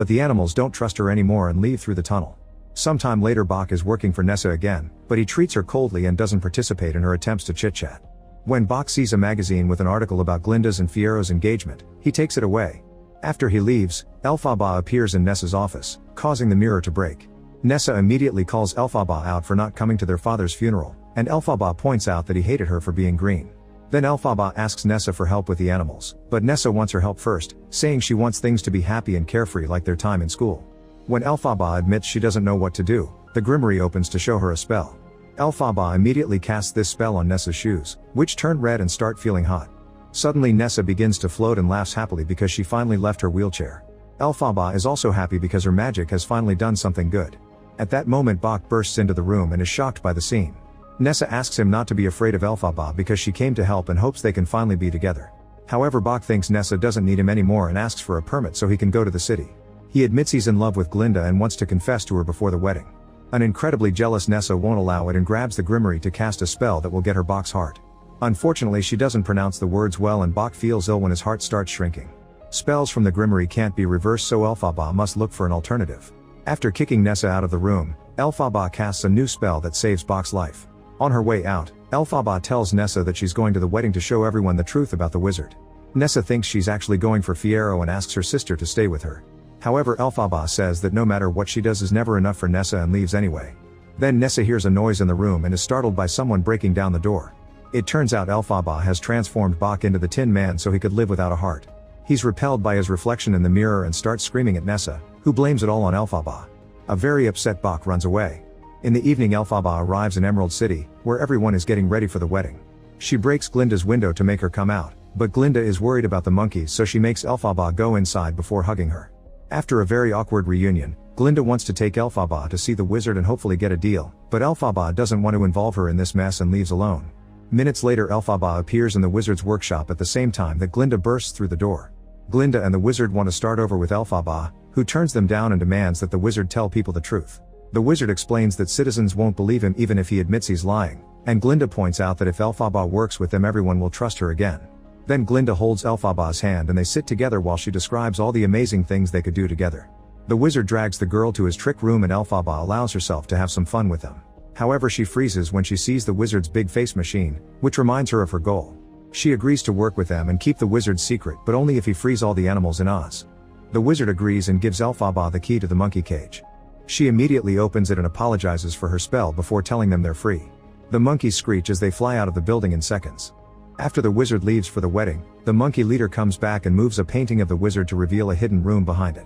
But the animals don't trust her anymore and leave through the tunnel. Sometime later Bach is working for Nessa again, but he treats her coldly and doesn't participate in her attempts to chit-chat. When Bach sees a magazine with an article about Glinda's and Fierro's engagement, he takes it away. After he leaves, Elphaba appears in Nessa's office, causing the mirror to break. Nessa immediately calls Elphaba out for not coming to their father's funeral, and Elphaba points out that he hated her for being green. Then Elphaba asks Nessa for help with the animals, but Nessa wants her help first, saying she wants things to be happy and carefree like their time in school. When Elphaba admits she doesn't know what to do, the grimoire opens to show her a spell. Elphaba immediately casts this spell on Nessa's shoes, which turn red and start feeling hot. Suddenly Nessa begins to float and laughs happily because she finally left her wheelchair. Elphaba is also happy because her magic has finally done something good. At that moment Bach bursts into the room and is shocked by the scene. Nessa asks him not to be afraid of Elphaba because she came to help and hopes they can finally be together. However, Bach thinks Nessa doesn't need him anymore and asks for a permit so he can go to the city. He admits he's in love with Glinda and wants to confess to her before the wedding. An incredibly jealous Nessa won't allow it and grabs the grimoire to cast a spell that will get her Bach's heart. Unfortunately, she doesn't pronounce the words well and Bach feels ill when his heart starts shrinking. Spells from the grimoire can't be reversed, so Elphaba must look for an alternative. After kicking Nessa out of the room, Elphaba casts a new spell that saves Bach's life. On her way out, Elphaba tells Nessa that she's going to the wedding to show everyone the truth about the wizard. Nessa thinks she's actually going for Fierro and asks her sister to stay with her. However, Elphaba says that no matter what she does is never enough for Nessa and leaves anyway. Then Nessa hears a noise in the room and is startled by someone breaking down the door. It turns out Elphaba has transformed Bach into the Tin Man so he could live without a heart. He's repelled by his reflection in the mirror and starts screaming at Nessa, who blames it all on Elphaba. A very upset Bach runs away. In the evening Elphaba arrives in Emerald City, where everyone is getting ready for the wedding. She breaks Glinda's window to make her come out, but Glinda is worried about the monkeys so she makes Elphaba go inside before hugging her. After a very awkward reunion, Glinda wants to take Elphaba to see the wizard and hopefully get a deal, but Elphaba doesn't want to involve her in this mess and leaves alone. Minutes later Elphaba appears in the wizard's workshop at the same time that Glinda bursts through the door. Glinda and the wizard want to start over with Elphaba, who turns them down and demands that the wizard tell people the truth. The wizard explains that citizens won't believe him even if he admits he's lying, and Glinda points out that if Elphaba works with them everyone will trust her again. Then Glinda holds Elphaba's hand and they sit together while she describes all the amazing things they could do together. The wizard drags the girl to his trick room and Elphaba allows herself to have some fun with them. However, she freezes when she sees the wizard's big face machine, which reminds her of her goal. She agrees to work with them and keep the wizard's secret, but only if he frees all the animals in Oz. The wizard agrees and gives Elphaba the key to the monkey cage. She immediately opens it and apologizes for her spell before telling them they're free. The monkeys screech as they fly out of the building in seconds. After the wizard leaves for the wedding, the monkey leader comes back and moves a painting of the wizard to reveal a hidden room behind it.